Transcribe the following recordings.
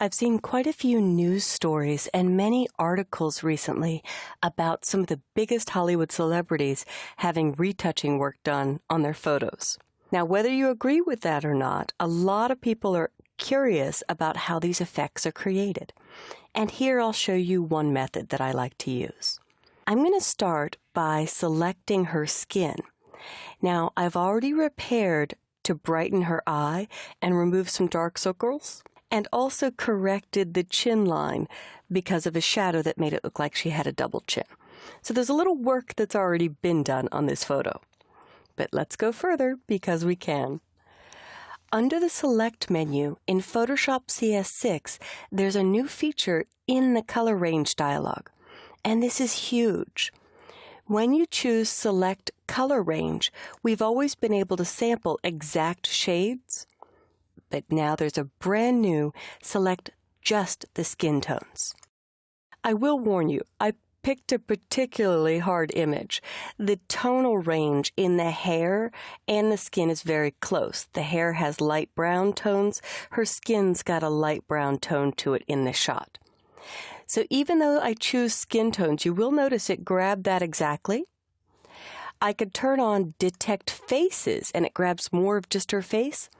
I've seen quite a few news stories and many articles recently about some of the biggest Hollywood celebrities having retouching work done on their photos. Now, whether you agree with that or not, a lot of people are curious about how these effects are created. And here I'll show you one method that I like to use. I'm going to start by selecting her skin. Now, I've already repaired to brighten her eye and remove some dark circles, and also corrected the chin line because of a shadow that made it look like she had a double chin. So there's a little work that's already been done on this photo. But let's go further because we can. Under the Select menu in PhotoshopCS6, there's a new feature in the color range dialog, and this is huge. When you choose Select Color Range, we've always been able to sample exact shades, but now there's a brand new Select Just the Skin Tones. I will warn you, I picked a particularly hard image. The tonal range in the hair and the skin is very close. The hair has light brown tones. Her skin's got a light brown tone to it in the shot. So even though I choose skin tones, you will notice it grabbed that exactly. I could turn on Detect Faces, and it grabs more of just her face,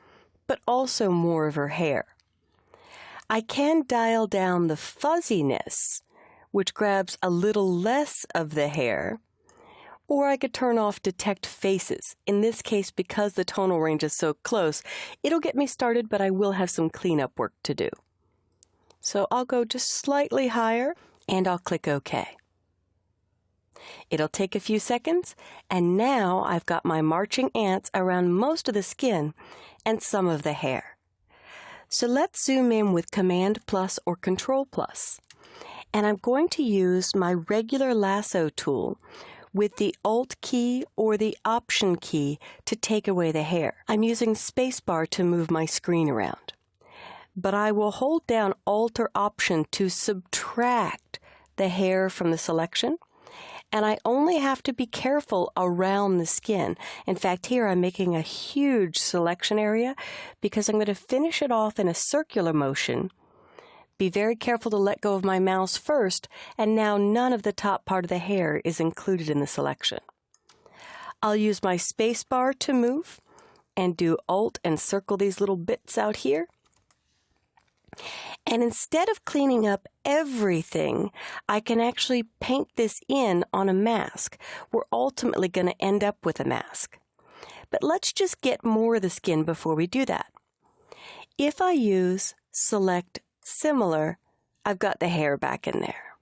but also more of her hair. I can dial down the fuzziness, which grabs a little less of the hair, or I could turn off Detect Faces. In this case, because the tonal range is so close, it'll get me started, but I will have some cleanup work to do. So I'll go just slightly higher, and I'll click OK. It'll take a few seconds, and now I've got my marching ants around most of the skin and some of the hair. So let's zoom in with Command plus or Control plus. And I'm going to use my regular lasso tool with the Alt key or the Option key to take away the hair. I'm using spacebar to move my screen around. But I will hold down Alt or Option to subtract the hair from the selection. And I only have to be careful around the skin. In fact, here I'm making a huge selection area because I'm going to finish it off in a circular motion. Be very careful to let go of my mouse first, and now none of the top part of the hair is included in the selection. I'll use my space bar to move and do Alt and circle these little bits out here. And instead of cleaning up everything, I can actually paint this in on a mask. We're ultimately going to end up with a mask. But let's just get more of the skin before we do that. If I use Select Similar, I've got the hair back in there.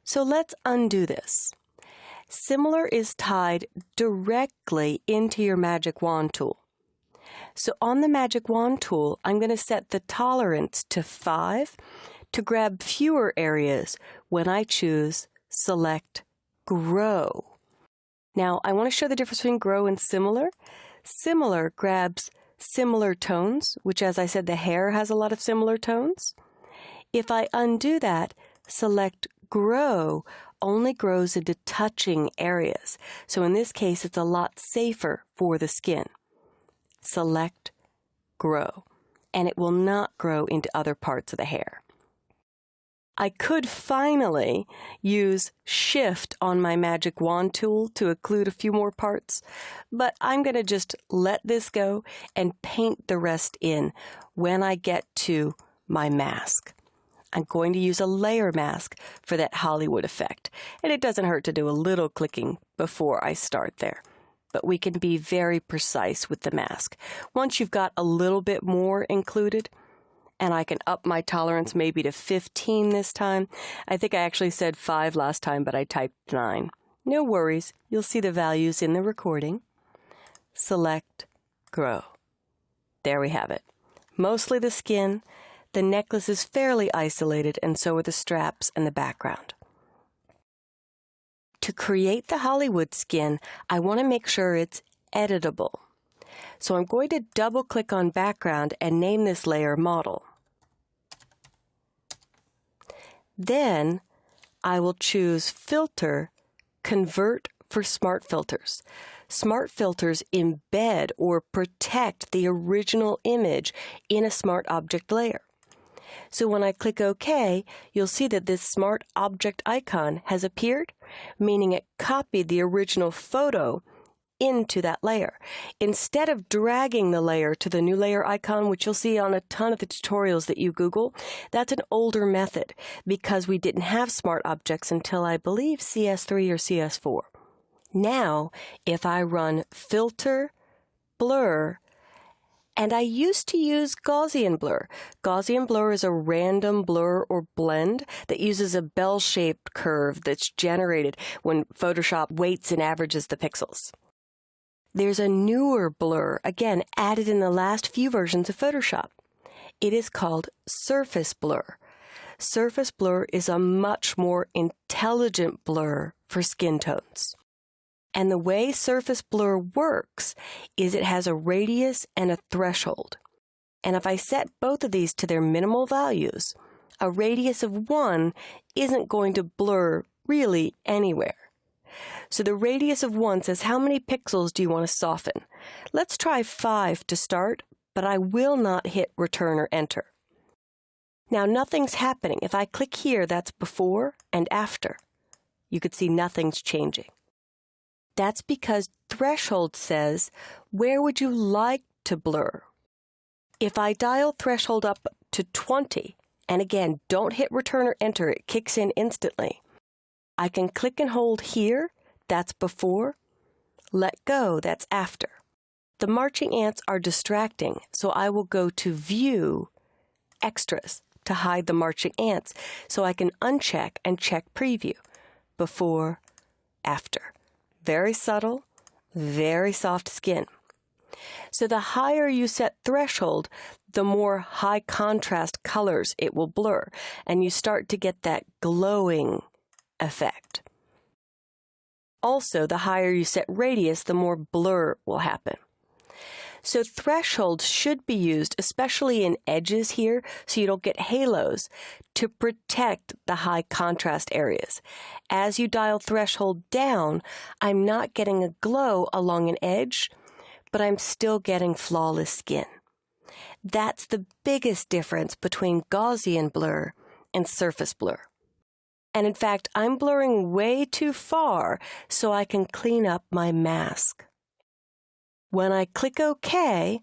So let's undo this. Similar is tied directly into your Magic Wand tool. So on the Magic Wand tool, I'm going to set the tolerance to 5 to grab fewer areas when I choose Select Grow. Now, I want to show the difference between Grow and Similar. Similar grabs similar tones, which, as I said, the hair has a lot of similar tones. If I undo that, Select Grow only grows into touching areas. So in this case, it's a lot safer for the skin. Select Grow, and it will not grow into other parts of the hair. I could finally use Shift on my Magic Wand tool to occlude a few more parts, but I'm going to just let this go and paint the rest in when I get to my mask. I'm going to use a layer mask for that Hollywood effect, and it doesn't hurt to do a little clicking before I start there. But we can be very precise with the mask. Once you've got a little bit more included, and I can up my tolerance maybe to 15 this time. I think I actually said 5 last time, but I typed 9. No worries. You'll see the values in the recording. Select Grow. There we have it. Mostly the skin. The necklace is fairly isolated, and so are the straps and the background. To create the Hollywood skin, I want to make sure it's editable. So I'm going to double-click on Background and name this layer Model. Then I will choose Filter, Convert for Smart Filters. Smart filters embed or protect the original image in a smart object layer. So when I click OK, you'll see that this Smart Object icon has appeared, meaning it copied the original photo into that layer. Instead of dragging the layer to the new layer icon, which you'll see on a ton of the tutorials that you Google, that's an older method because we didn't have Smart Objects until I believe CS3 or CS4. Now, if I run Filter, Blur, and I used to use Gaussian blur. Gaussian blur is a random blur or blend that uses a bell-shaped curve that's generated when Photoshop weights and averages the pixels. There's a newer blur, again, added in the last few versions of Photoshop. It is called surface blur. Surface blur is a much more intelligent blur for skin tones. And the way surface blur works is it has a radius and a threshold. And if I set both of these to their minimal values, a radius of 1 isn't going to blur really anywhere. So the radius of 1 says how many pixels do you want to soften? Let's try 5 to start, but I will not hit return or enter. Now nothing's happening. If I click here, that's before and after. You could see nothing's changing. That's because threshold says, where would you like to blur? If I dial threshold up to 20, and again, don't hit return or enter, it kicks in instantly. I can click and hold here, that's before. Let go, that's after. The marching ants are distracting, so I will go to View, Extras, to hide the marching ants, so I can uncheck and check Preview, before, after. Very subtle, very soft skin. So the higher you set threshold, the more high contrast colors it will blur, and you start to get that glowing effect. Also, the higher you set radius, the more blur will happen. So threshold should be used, especially in edges here, so you don't get halos, to protect the high contrast areas. As you dial threshold down, I'm not getting a glow along an edge, but I'm still getting flawless skin. That's the biggest difference between Gaussian blur and surface blur. And in fact, I'm blurring way too far so I can clean up my mask. When I click OK,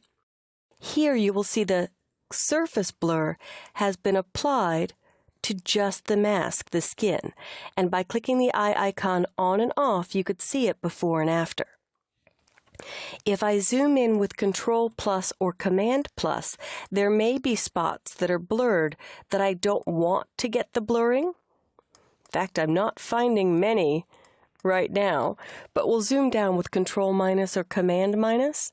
here you will see the surface blur has been applied to just the mask, the skin. And by clicking the eye icon on and off, you could see it before and after. If I zoom in with Control plus or Command plus, there may be spots that are blurred that I don't want to get the blurring. In fact, I'm not finding many right now, but we'll zoom down with Control minus or Command minus,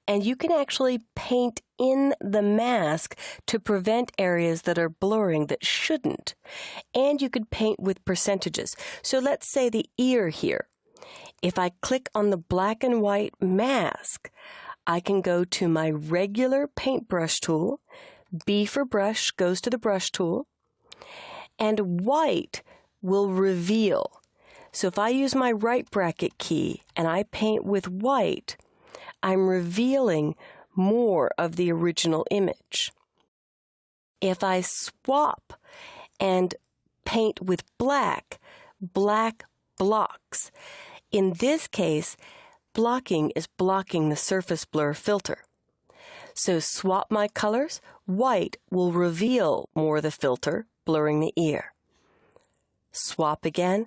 and you can actually paint in the mask to prevent areas that are blurring that shouldn't. And you could paint with percentages. So let's say the ear here. If I click on the black and white mask, I can go to my regular paintbrush tool. B for brush goes to the brush tool, and white will reveal. So if I use my right bracket key and I paint with white, I'm revealing more of the original image. If I swap and paint with black, black blocks. In this case, blocking is blocking the surface blur filter. So swap my colors, white will reveal more of the filter, blurring the ear. Swap again,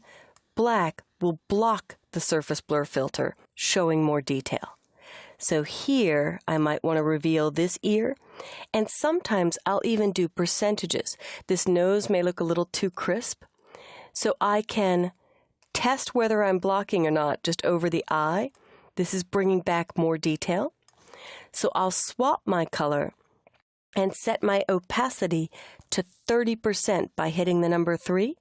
black will block the surface blur filter, showing more detail. So here, I might want to reveal this ear, and sometimes I'll even do percentages. This nose may look a little too crisp, so I can test whether I'm blocking or not just over the eye. This is bringing back more detail. So I'll swap my color and set my opacity to 30% by hitting the number 3,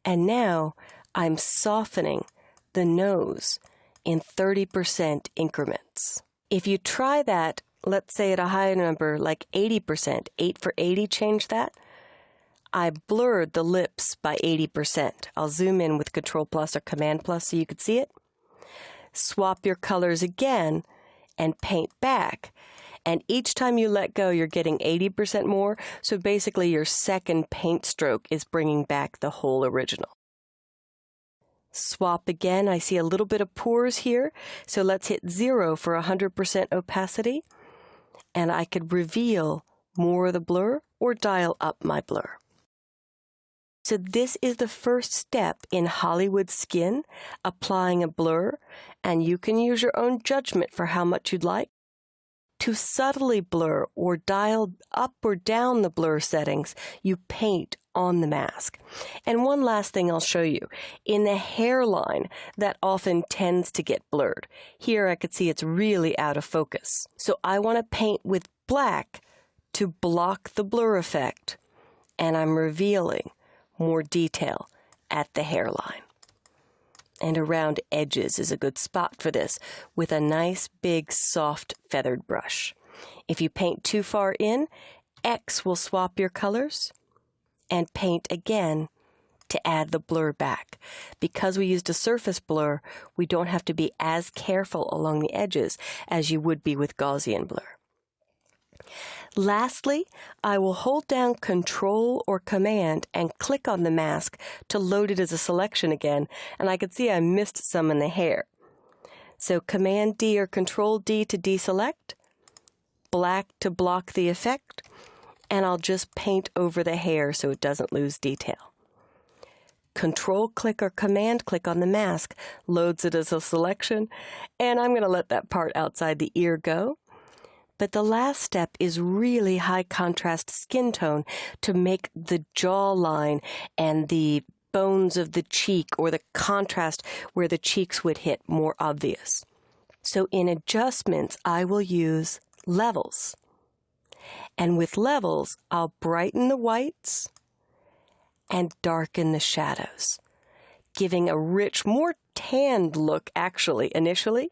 and now I'm softening the nose in 30% increments. If you try that, let's say at a high number like 80%, 8 for 80, change that. I blurred the lips by 80%. I'll zoom in with Control plus or Command plus so you could see it. Swap your colors again and paint back. And each time you let go, you're getting 80% more. So basically, your second paint stroke is bringing back the whole original. Swap again. I see a little bit of pores here. So let's hit 0 for 100% opacity. And I could reveal more of the blur or dial up my blur. So this is the first step in Hollywood Skin, applying a blur, and you can use your own judgment for how much you'd like. To subtly blur or dial up or down the blur settings, you paint on the mask. And one last thing I'll show you. In the hairline, that often tends to get blurred. Here I could see it's really out of focus. So I want to paint with black to block the blur effect, and I'm revealing more detail at the hairline. And around edges is a good spot for this with a nice big soft feathered brush. If you paint too far in, X will swap your colors and paint again to add the blur back. Because we used a surface blur, we don't have to be as careful along the edges as you would be with Gaussian blur. Lastly, I will hold down Control or Command and click on the mask to load it as a selection again, and I could see I missed some in the hair. So Command D or Control D to deselect, black to block the effect, and I'll just paint over the hair so it doesn't lose detail. Control click or Command click on the mask loads it as a selection, and I'm going to let that part outside the ear go. But the last step is really high contrast skin tone to make the jawline and the bones of the cheek or the contrast where the cheeks would hit more obvious. So in adjustments, I will use levels. And with levels, I'll brighten the whites and darken the shadows, giving a rich, more tanned look actually initially.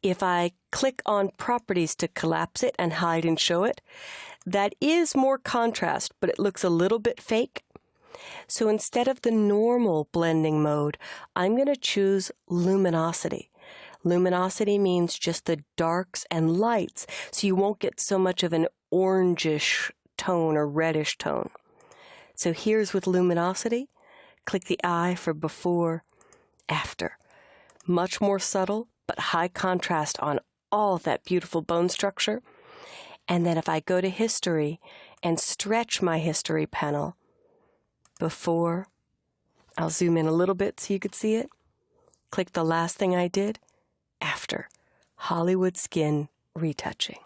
If I click on Properties to collapse it and hide and show it, that is more contrast, but it looks a little bit fake. So instead of the normal blending mode, I'm going to choose luminosity. Luminosity means just the darks and lights, so you won't get so much of an orangish tone or reddish tone. So here's with luminosity. Click the eye for before, after. Much more subtle, but high contrast on all of that beautiful bone structure. And then if I go to History and stretch my History panel, before, I'll zoom in a little bit so you could see it. Click the last thing I did, after, Hollywood Skin retouching.